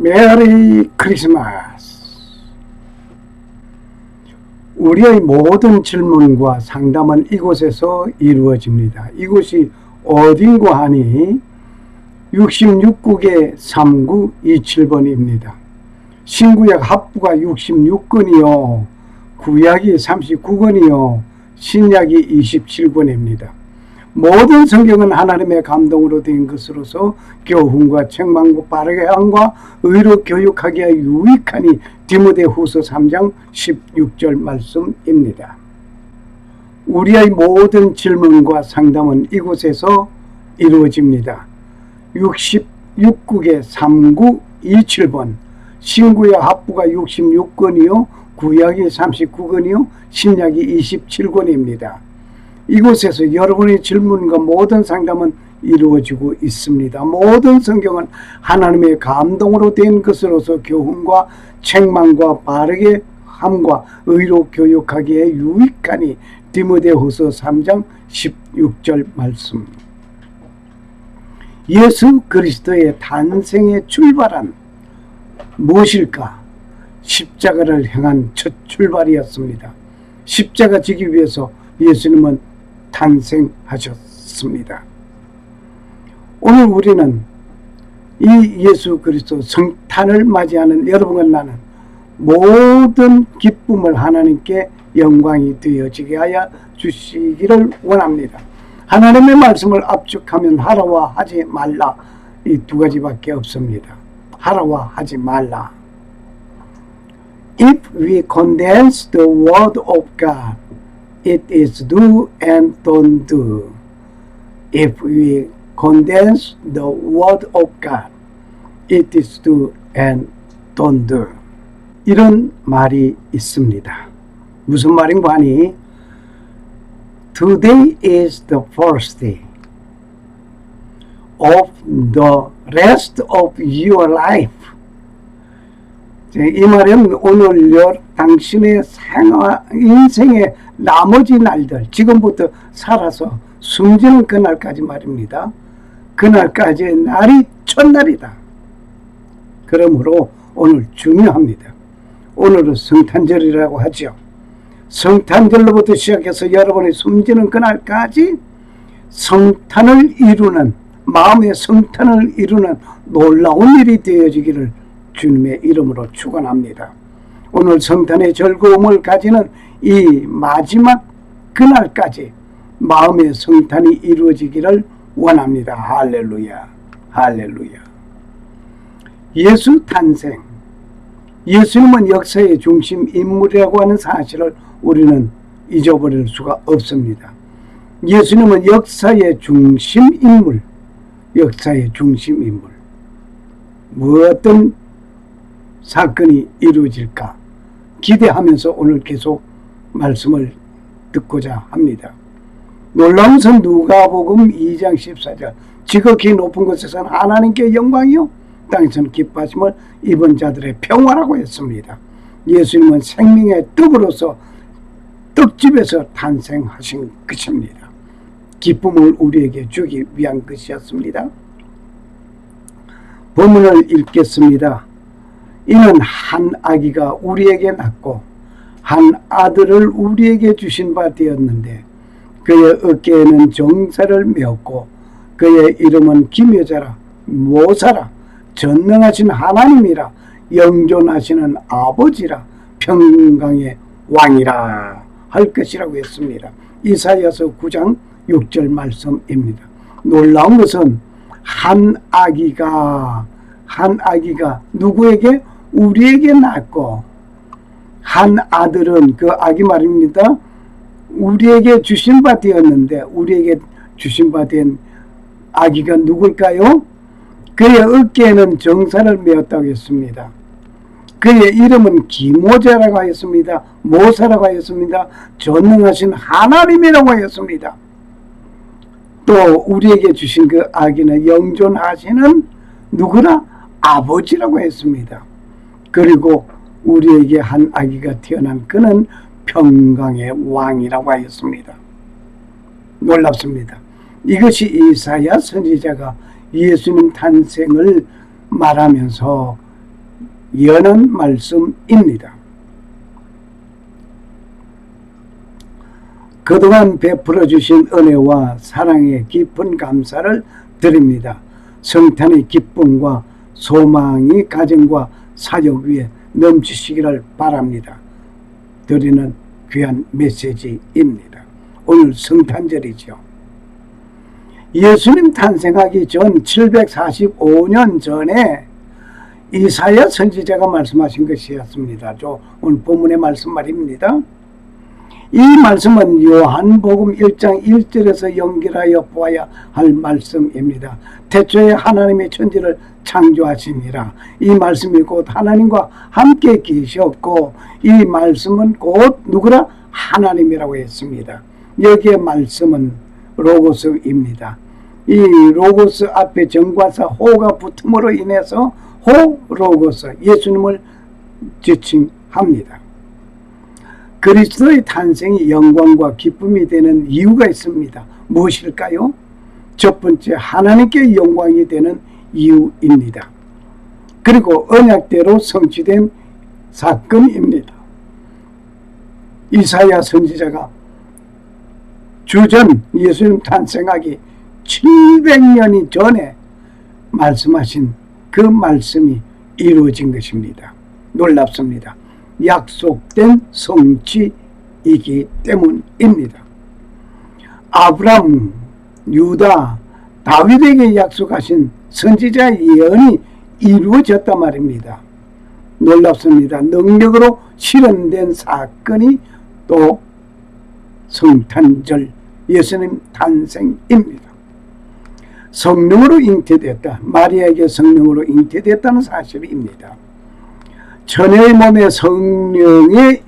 메리 크리스마스. 우리의 모든 질문과 상담은 이곳에서 이루어집니다. 이곳이 어딘고 하니 66국의 3927번입니다. 신구약 합부가 66권이요, 구약이 39권이요, 신약이 27권입니다. 모든 성경은 하나님의 감동으로 된 것으로서 교훈과 책망과 바르게 함과 의로 교육하기에 유익하니 디모데후서 3장 16절 말씀입니다. 우리의 모든 질문과 상담은 이곳에서 이루어집니다. 66국의 3927번, 신구약 합부가 66권이요, 구약이 39권이요, 신약이 27권입니다. 이곳에서 여러분의 질문과 모든 상담은 이루어지고 있습니다. 모든 성경은 하나님의 감동으로 된 것으로서 교훈과 책망과 바르게 함과 의로 교육하기에 유익하니 디모데후서 3장 16절 말씀. 예수 그리스도의 탄생의 출발은 무엇일까? 십자가를 향한 첫 출발이었습니다. 십자가 지기 위해서 예수님은 탄생하셨습니다. 오늘 우리는 이 예수 그리스도 성탄을 맞이하는 여러분과 나는 모든 기쁨을 하나님께 영광이 되어지게 하여 주시기를 원합니다. 하나님의 말씀을 압축하면 하라와 하지 말라, 이 두 가지밖에 없습니다. 하라와 하지 말라. If we condense the word of God, it is do and don't do. If we condense the word of God, it is do and don't do. 이런 말이 있습니다. 무슨 말인가 하니, Today is the first day of the rest of your life. 이 말은 오늘 당신의 인생의 나머지 날들, 지금부터 살아서 숨지는 그날까지 말입니다. 그날까지의 날이 첫날이다. 그러므로 오늘 중요합니다. 오늘은 성탄절이라고 하죠. 성탄절로부터 시작해서 여러분이 숨지는 그날까지 성탄을 이루는, 마음의 성탄을 이루는 놀라운 일이 되어지기를 주님의 이름으로 축원합니다. 오늘 성탄의 즐거움을 가지는 이 마지막 그날까지 마음의 성탄이 이루어지기를 원합니다. 할렐루야, 할렐루야. 예수 탄생, 예수님은 역사의 중심 인물이라고 하는 사실을 우리는 잊어버릴 수가 없습니다. 예수님은 역사의 중심 인물, 역사의 중심 인물. 무엇든 사건이 이루어질까 기대하면서 오늘 계속 말씀을 듣고자 합니다. 놀라운 선 누가복음 2장 14절, 지극히 높은 곳에서는 하나님께 영광이요 땅에서는 기뻐하심을 입은 자들의 평화라고 했습니다. 예수님은 생명의 떡으로서 떡집에서 탄생하신 것입니다. 기쁨을 우리에게 주기 위한 것이었습니다. 본문을 읽겠습니다. 이는 한 아기가 우리에게 낳고 한 아들을 우리에게 주신 바 되었는데 그의 어깨에는 정사를 메었고 그의 이름은 기묘자라, 모사라, 전능하신 하나님이라, 영존하시는 아버지라, 평강의 왕이라 할 것이라고 했습니다. 이사야서 9장 6절 말씀입니다. 놀라운 것은 한 아기가 누구에게? 우리에게 낳고, 한 아들은, 그 아기 말입니다, 우리에게 주신 바 되었는데, 우리에게 주신 바 된 아기가 누굴까요? 그의 어깨에는 정사를 메었다고 했습니다. 그의 이름은 기모자라고 하였습니다. 모사라고 하였습니다. 전능하신 하나님이라고 하였습니다. 또 우리에게 주신 그 아기는 영존하시는 누구나? 아버지라고 했습니다. 그리고 우리에게 한 아기가 태어난 그는 평강의 왕이라고 하였습니다. 놀랍습니다. 이것이 이사야 선지자가 예수님 탄생을 말하면서 연한 말씀입니다. 그동안 베풀어 주신 은혜와 사랑에 깊은 감사를 드립니다. 성탄의 기쁨과 소망이 가정과 사역 위에 넘치시기를 바랍니다. 드리는 귀한 메시지입니다. 오늘 성탄절이죠. 예수님 탄생하기 전 745년 전에 이사야 선지자가 말씀하신 것이었습니다. 오늘 본문의 말씀 말입니다. 이 말씀은 요한복음 1장 1절에서 연결하여 보아야 할 말씀입니다. 태초에 하나님의 천지를 창조하시니라. 이 말씀이 곧 하나님과 함께 계셨고 이 말씀은 곧 누구라? 하나님이라고 했습니다. 여기에 말씀은 로고스입니다. 이 로고스 앞에 정관사 호가 붙음으로 인해서 호 로고스 예수님을 지칭합니다. 그리스도의 탄생이 영광과 기쁨이 되는 이유가 있습니다. 무엇일까요? 첫 번째, 하나님께 영광이 되는 이유입니다. 그리고 언약대로 성취된 사건입니다. 이사야 선지자가 주전 예수님 탄생하기 700년이 전에 말씀하신 그 말씀이 이루어진 것입니다. 놀랍습니다. 약속된 성취이기 때문입니다. 아브라함, 유다, 다윗에게 약속하신 선지자의 예언이 이루어졌단 말입니다. 놀랍습니다. 능력으로 실현된 사건이 또 성탄절 예수님 탄생입니다. 성령으로 잉태됐다. 마리아에게 성령으로 잉태됐다는 사실입니다. 처녀의 몸에 성령의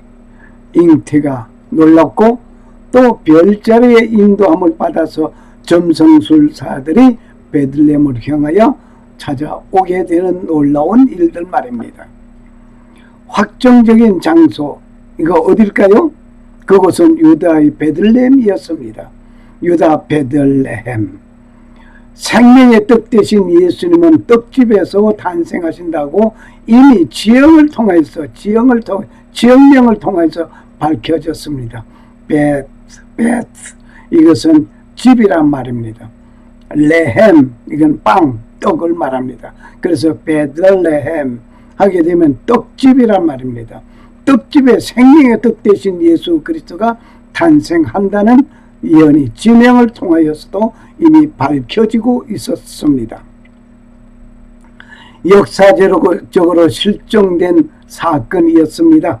잉태가 놀랍고 또 별자리의 인도함을 받아서 점성술사들이 베들레헴을 향하여 찾아오게 되는 놀라운 일들 말입니다. 확정적인 장소, 이거 어딜까요? 그곳은 유다의 베들레헴이었습니다. 유다 베들레헴. 생명의 떡 대신 예수님은 떡집에서 탄생하신다고 이미 지형명을 통해서 밝혀졌습니다. 베트, 이것은 집이란 말입니다. 레헴, 이건 빵, 떡을 말합니다. 그래서 베들레헴 하게 되면 떡집이란 말입니다. 떡집에 생명의 떡 대신 예수 그리스도가 탄생한다는 예언이 지명을 통하여서도 이미 밝혀지고 있었습니다. 역사적으로 실종된 사건이었습니다.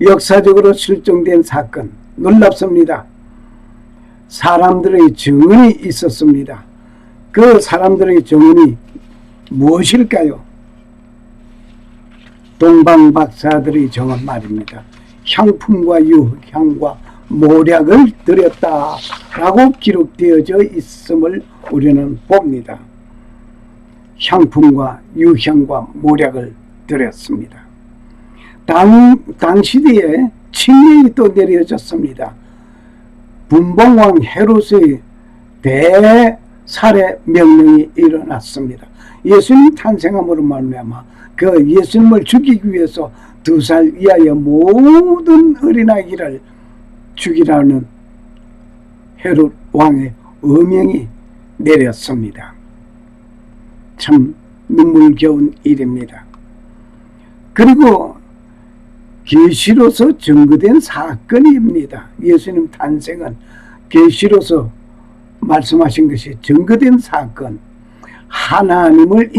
역사적으로 실종된 사건, 놀랍습니다. 사람들의 증언이 있었습니다. 그 사람들의 증언이 무엇일까요? 동방박사들의 증언 말입니다. 향품과 유향과 모략을 드렸다라고 기록되어져 있음을 우리는 봅니다. 향품과 유향과 모략을 드렸습니다. 당시대에 칙령이 또 내려졌습니다. 분봉왕 헤롯의 대살해 명령이 일어났습니다. 예수님 탄생함으로 말미암아 그 예수님을 죽이기 위해서 2살 이하의 모든 어린아이를 죽이라는 헤롯 왕의 어명이 내렸습니다. 참 눈물겨운 일입니다. 그리고 계시로서 증거된 사건입니다. 예수님 탄생은 계시로서 말씀하신 것이 증거된 사건. 하나님을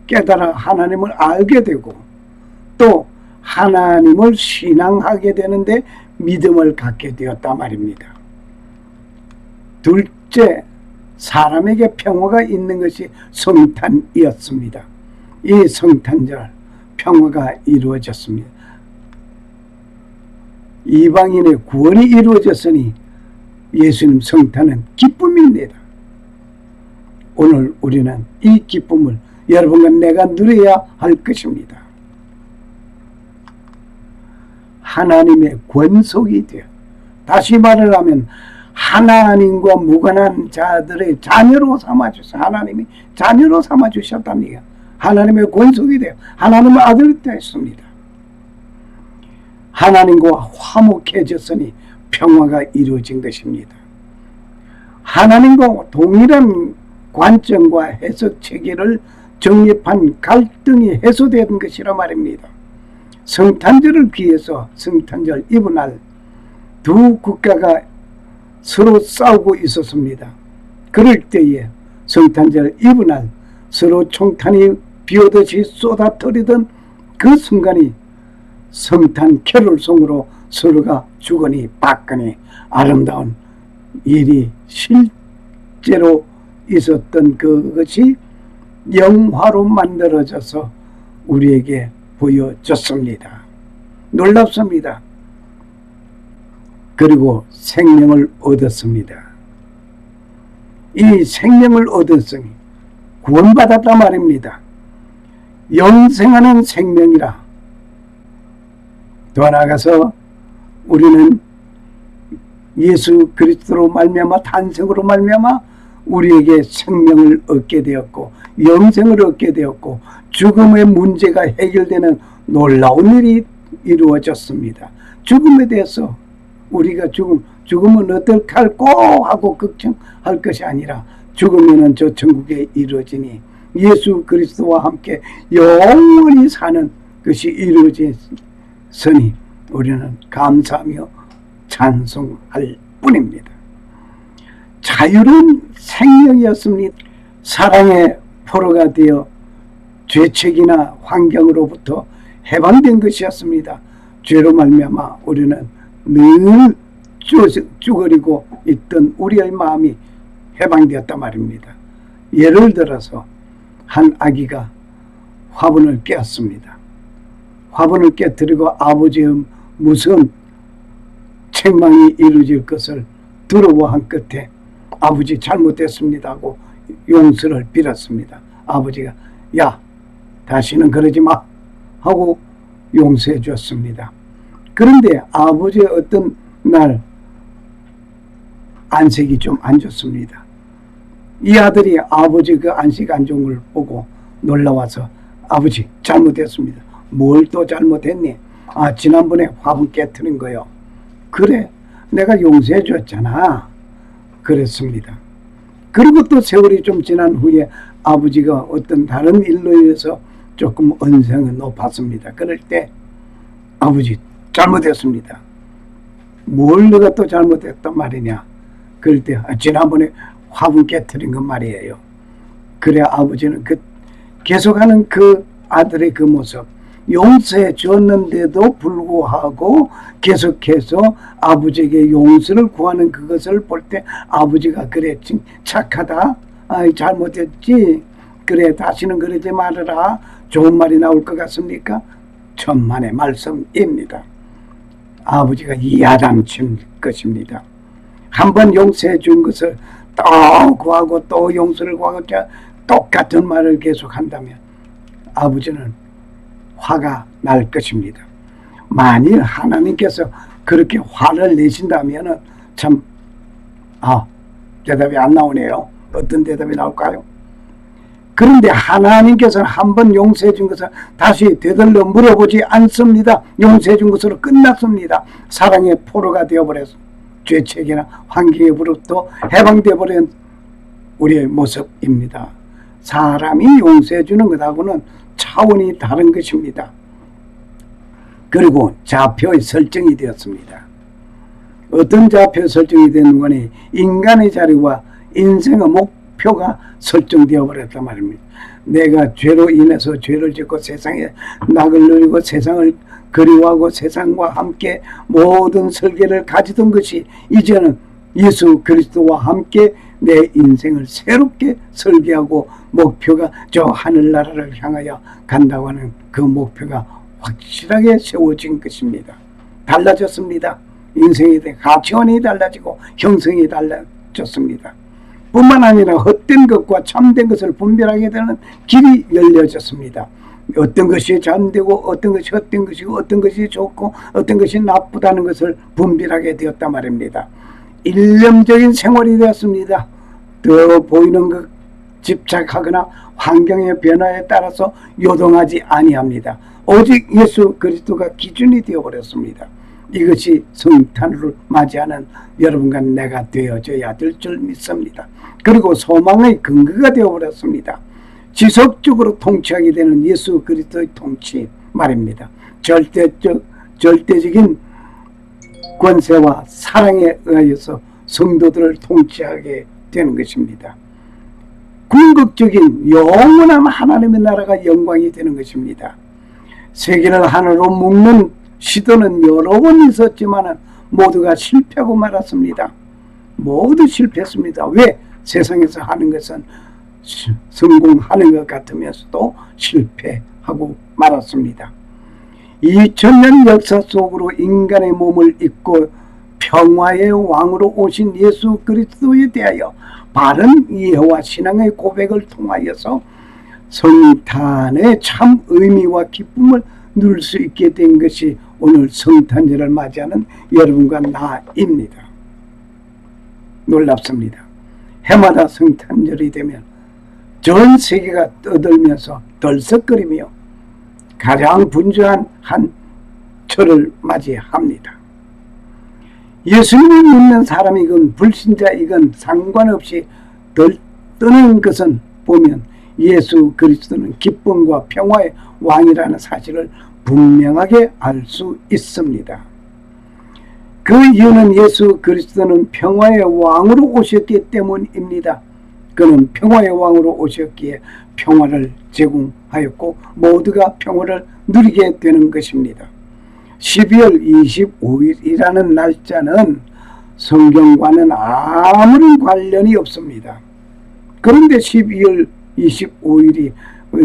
깨달아 하나님을 알게 되고 또 하나님을 신앙하게 되는데 믿음을 갖게 되었다 말입니다. 둘째, 사람에게 평화가 있는 것이 성탄이었습니다. 이 성탄절 평화가 이루어졌습니다. 이방인의 구원이 이루어졌으니 예수님 성탄은 기쁨입니다. 오늘 우리는 이 기쁨을 여러분과 내가 누려야 할 것입니다. 하나님의 권속이 되어, 다시 말을 하면 하나님과 무관한 자들의 자녀로 삼아주셔서 하나님이 자녀로 삼아주셨답니다. 하나님의 권속이 되어 하나님의 아들이 되었습니다. 하나님과 화목해졌으니 평화가 이루어진 것입니다. 하나님과 동일한 관점과 해석 체계를 정립한 갈등이 해소된 것이라 말입니다. 성탄절을 기해서 성탄절 이브날 두 국가가 서로 싸우고 있었습니다. 그럴 때에 성탄절 이브날 서로 총탄이 비오듯이 쏟아뜨리던 그 순간이 성탄 캐롤송으로 서로가 주거니 받거니 아름다운 일이 실제로 있었던 그것이 영화로 만들어져서 우리에게 보여졌습니다. 놀랍습니다. 그리고 생명을 얻었습니다. 이 생명을 얻었으니 구원받았다 말입니다. 영생하는 생명이라. 더 나아가서 우리는 예수 그리스도로 말미암아 탄생으로 말미암아 우리에게 생명을 얻게 되었고 영생을 얻게 되었고 죽음의 문제가 해결되는 놀라운 일이 이루어졌습니다. 죽음에 대해서 우리가 죽음은 어떡할꼬 하고 걱정할 것이 아니라 죽으면 저 천국에 이루어지니 예수 그리스도와 함께 영원히 사는 것이 이루어졌으니 우리는 감사하며 찬송할 뿐입니다. 자유로운 생명이었습니다. 사랑의 포로가 되어 죄책이나 환경으로부터 해방된 것이었습니다. 죄로 말미암아 우리는 늘 쭈그리고 있던 우리의 마음이 해방되었단 말입니다. 예를 들어서 한 아기가 화분을 깨었습니다. 화분을 깨뜨리고 아버지의 무서운 책망이 이루어질 것을 두려워한 끝에 아버지 잘못됐습니다 하고 용서를 빌었습니다. 아버지가 야 다시는 그러지 마 하고 용서해 줬습니다. 그런데 아버지의 어떤 날 안색이 좀 안 좋습니다. 이 아들이 아버지 그 안색 안 좋은 걸 보고 놀라와서 아버지 잘못했습니다. 뭘 또 잘못했니? 아 지난번에 화분 깨트린 거요. 그래 내가 용서해 줬잖아. 그랬습니다. 그리고 또 세월이 좀 지난 후에 아버지가 어떤 다른 일로 인해서 조금 언성이 높았습니다. 그럴 때 아버지 잘못했습니다. 뭘 내가 또 잘못했단 말이냐. 그럴 때 지난번에 화분 깨트린 건 말이에요. 그래 아버지는 계속하는 그 아들의 그 모습 용서해 줬는데도 불구하고 계속해서 아버지에게 용서를 구하는 그것을 볼 때 아버지가 그래 착하다. 아이 잘못했지. 그래 다시는 그러지 말아라. 좋은 말이 나올 것 같습니까? 천만의 말씀입니다. 아버지가 야단칠 것입니다. 한번 용서해 준 것을 또 구하고 또 용서를 구하고 똑같은 말을 계속한다면 아버지는 화가 날 것입니다. 만일 하나님께서 그렇게 화를 내신다면 참 대답이 안 나오네요. 어떤 대답이 나올까요? 그런데 하나님께서는 한번 용서해 준 것을 다시 되돌려 물어보지 않습니다. 용서해 준 것으로 끝났습니다. 사랑의 포로가 되어버려서 죄책이나 환경으로부터 해방되어 버린 우리의 모습입니다. 사람이 용서해 주는 것하고는 차원이 다른 것입니다. 그리고 좌표의 설정이 되었습니다. 어떤 좌표 설정이 되는가니 인간의 자리와 인생의 목표가 설정되어 버렸단 말입니다. 내가 죄로 인해서 죄를 짓고 세상에 낙을 누리고 세상을 그리워하고 세상과 함께 모든 설계를 가지던 것이 이제는 예수 그리스도와 함께 내 인생을 새롭게 설계하고 목표가 저 하늘나라를 향하여 간다고 하는 그 목표가 확실하게 세워진 것입니다. 달라졌습니다. 인생에 대한 가치관이 달라지고 형성이 달라졌습니다. 뿐만 아니라 헛된 것과 참된 것을 분별하게 되는 길이 열려졌습니다. 어떤 것이 참되고 어떤 것이 헛된 것이고 어떤 것이 좋고 어떤 것이 나쁘다는 것을 분별하게 되었단 말입니다. 일념적인 생활이 되었습니다. 더 보이는 집착하거나 환경의 변화에 따라서 요동하지 아니합니다. 오직 예수 그리스도가 기준이 되어버렸습니다. 이것이 성탄을 맞이하는 여러분과 내가 되어져야 될 줄 믿습니다. 그리고 소망의 근거가 되어버렸습니다. 지속적으로 통치하게 되는 예수 그리스도의 통치 말입니다. 절대적인 권세와 사랑에 의하여서 성도들을 통치하게 되는 것입니다. 궁극적인 영원한 하나님의 나라가 영광이 되는 것입니다. 세계를 하나로 묶는 시도는 여러 번 있었지만 모두가 실패하고 말았습니다. 모두 실패했습니다. 왜? 세상에서 하는 것은 성공하는 것 같으면서도 실패하고 말았습니다. 2000년 역사 속으로 인간의 몸을 입고 평화의 왕으로 오신 예수 그리스도에 대하여 바른 이해와 신앙의 고백을 통하여서 성탄의 참 의미와 기쁨을 누릴 수 있게 된 것이 오늘 성탄절을 맞이하는 여러분과 나입니다. 놀랍습니다. 해마다 성탄절이 되면 전 세계가 떠들면서 들썩거리며 가장 분주한 한 철을 맞이합니다. 예수님을 믿는 사람이건 불신자이건 상관없이 떠는 것은 보면 예수 그리스도는 기쁨과 평화의 왕이라는 사실을 분명하게 알 수 있습니다. 그 이유는 예수 그리스도는 평화의 왕으로 오셨기 때문입니다. 그는 평화의 왕으로 오셨기에 평화를 제공하였고 모두가 평화를 누리게 되는 것입니다. 12월 25일이라는 날짜는 성경과는 아무런 관련이 없습니다. 그런데 12월 25일이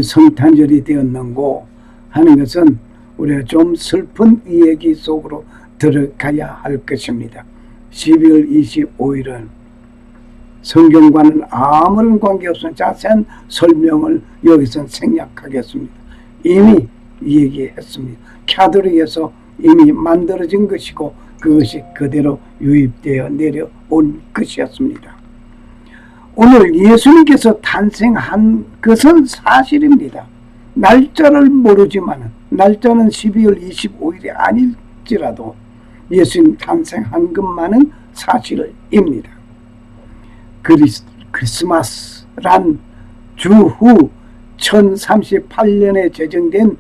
성탄절이 되었는고 하는 것은 우리가 좀 슬픈 이야기 속으로 들어가야 할 것입니다. 12월 25일은 성경과는 아무런 관계없는 자세한 설명을 여기서 생략하겠습니다. 이미 얘기했습니다. 카톨릭에서 이미 만들어진 것이고 그것이 그대로 유입되어 내려온 것이었습니다. 오늘 예수님께서 탄생한 것은 사실입니다. 날짜를 모르지만 날짜는 12월 25일이 아닐지라도 예수님 탄생한 것만은 사실입니다. 크리스마스란 주후 1038년에 제정된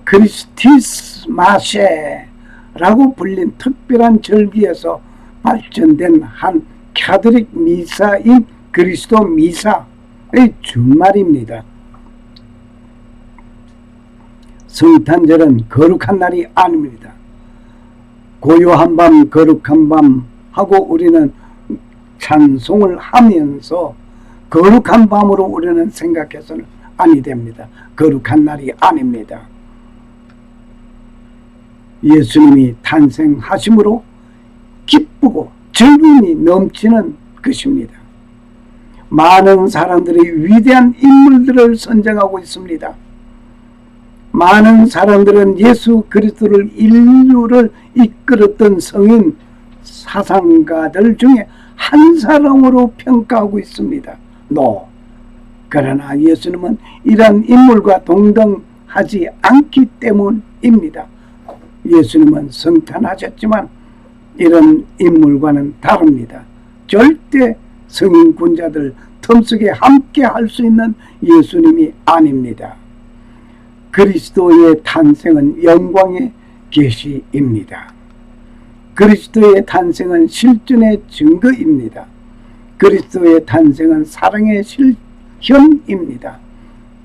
크리스티스마세라고 불린 특별한 절기에서 발전된 한 카톨릭 미사인 그리스도 미사의 주말입니다. 성탄절은 거룩한 날이 아닙니다. 고요한 밤, 거룩한 밤 하고 우리는 찬송을 하면서 거룩한 밤으로 우리는 생각해서는 아니 됩니다. 거룩한 날이 아닙니다. 예수님이 탄생하심으로 기쁘고 즐거움이 넘치는 것입니다. 많은 사람들이 위대한 인물들을 선정하고 있습니다. 많은 사람들은 예수 그리스도를 인류를 이끌었던 성인 사상가들 중에 한 사람으로 평가하고 있습니다. 그러나 예수님은 이러한 인물과 동등하지 않기 때문입니다. 예수님은 성탄하셨지만 이런 인물과는 다릅니다. 절대 성인군자들 틈속에 함께 할 수 있는 예수님이 아닙니다. 그리스도의 탄생은 영광의 계시입니다. 그리스도의 탄생은 실존의 증거입니다. 그리스도의 탄생은 사랑의 실현입니다.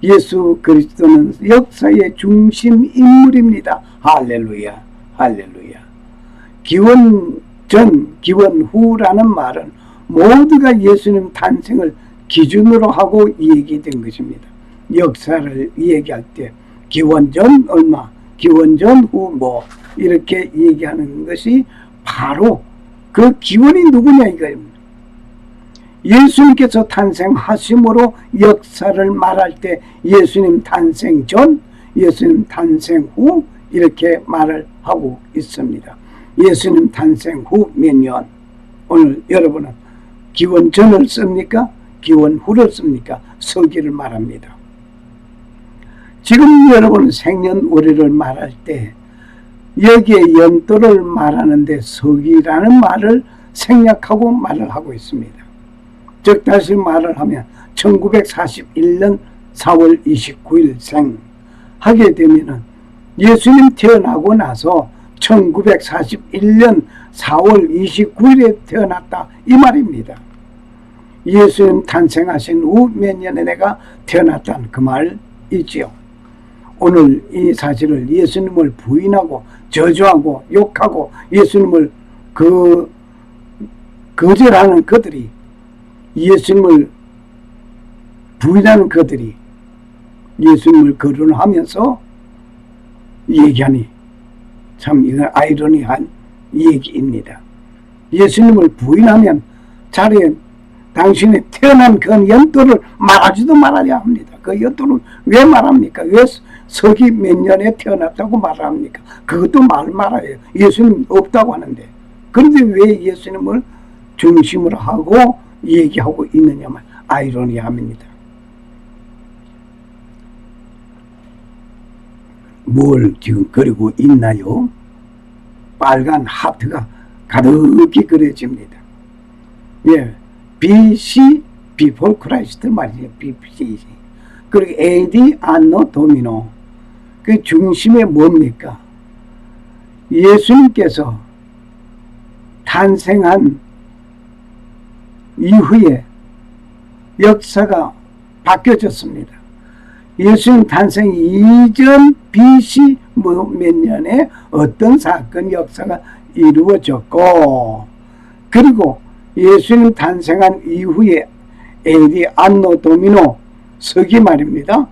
예수 그리스도는 역사의 중심 인물입니다. 할렐루야, 할렐루야. 기원 전, 기원 후라는 말은 모두가 예수님 탄생을 기준으로 하고 얘기된 것입니다. 역사를 얘기할 때 기원 전 얼마, 기원 전 후 뭐 이렇게 얘기하는 것이 바로 그 기원이 누구냐 이거입니다. 예수님께서 탄생하심으로 역사를 말할 때 예수님 탄생 전, 예수님 탄생 후 이렇게 말을 하고 있습니다. 예수님 탄생 후 몇 년? 오늘 여러분은 기원 전을 씁니까? 기원 후를 서기를 말합니다. 지금 여러분 생년월일을 말할 때 여기에 연도를 말하는데 서기라는 말을 생략하고 말을 하고 있습니다. 즉 다시 말을 하면 1941년 4월 29일 생 하게 되면은 예수님 태어나고 나서 1941년 4월 29일에 태어났다 이 말입니다. 예수님 탄생하신 후 몇 년에 내가 태어났다는 그 말이지요. 오늘 이 사실을 예수님을 부인하고 저주하고 욕하고 예수님을 거절하는 그들이, 예수님을 부인하는 그들이 예수님을 거론하면서 얘기하니 참 이건 아이러니한 얘기입니다. 예수님을 부인하면 자리에 당신이 태어난 그 연도를 말하지도 말아야 합니다. 그 연도를 왜 말합니까? 왜 서기 몇 년에 태어났다고 말합니까? 그것도 말아요. 예수님 없다고 하는데. 그런데 왜 예수님을 중심으로 하고 얘기하고 있느냐면 아이러니합니다. 뭘 지금 그리고 있나요? 빨간 하트가 가득히 그려집니다. 예, BC, Before Christ 말이죠. BC. 그리고 AD, Anno Domini. 그 중심에 뭡니까? 예수님께서 탄생한 이후에 역사가 바뀌어졌습니다. 예수님 탄생 이전 BC 몇 년에 어떤 사건 역사가 이루어졌고, 그리고 예수님 탄생한 이후에 AD 안노 도미노 서기 말입니다.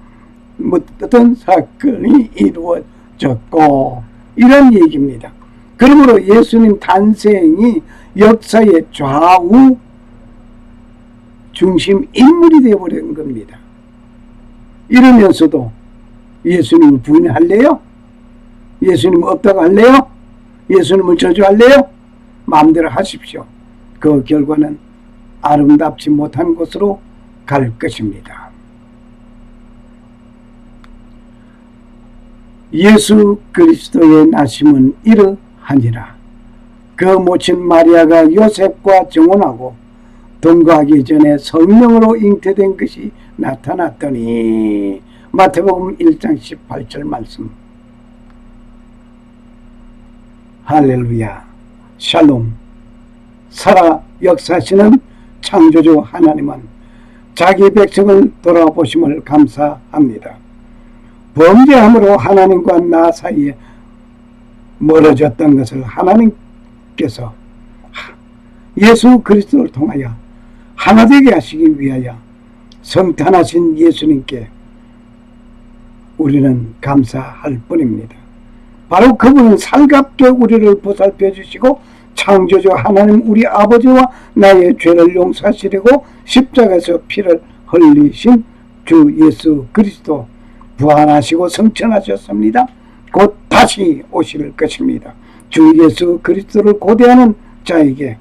어떤 사건이 이루어졌고 이런 얘기입니다. 그러므로 예수님 탄생이 역사의 좌우 중심 인물이 되어버린 겁니다. 이러면서도 예수님을 부인할래요? 예수님 없다고 할래요? 예수님을 저주할래요? 마음대로 하십시오. 그 결과는 아름답지 못한 곳으로 갈 것입니다. 예수 그리스도의 나심은 이러하니라. 그 모친 마리아가 요셉과 정혼하고 동거하기 전에 성령으로 잉태된 것이 나타났더니. 마태복음 1장 18절 말씀. 할렐루야. 샬롬. 살아 역사하시는 창조주 하나님은 자기 백성을 돌아보심을 감사합니다. 범죄함으로 하나님과 나 사이에 멀어졌던 것을 하나님께서 예수 그리스도를 통하여 하나 되게 하시기 위하여 성탄하신 예수님께 우리는 감사할 뿐입니다. 바로 그분은 살갑게 우리를 보살펴 주시고 창조주 하나님 우리 아버지와 나의 죄를 용서하시려고 십자가에서 피를 흘리신 주 예수 그리스도 부활하시고 성천하셨습니다. 곧 다시 오실 것입니다. 주 예수 그리스도를 고대하는 자에게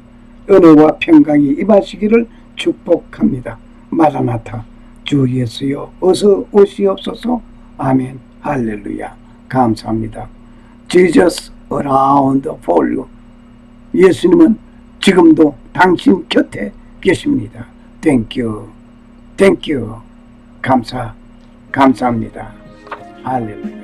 은혜와 평강이 임하시기를 축복합니다. 마라나타. 주 예수여 어서 오시옵소서. 아멘. 할렐루야. 감사합니다. Jesus around for you. 예수님은 지금도 당신 곁에 계십니다. Thank you. Thank you. 감사합니다. 할렐루야.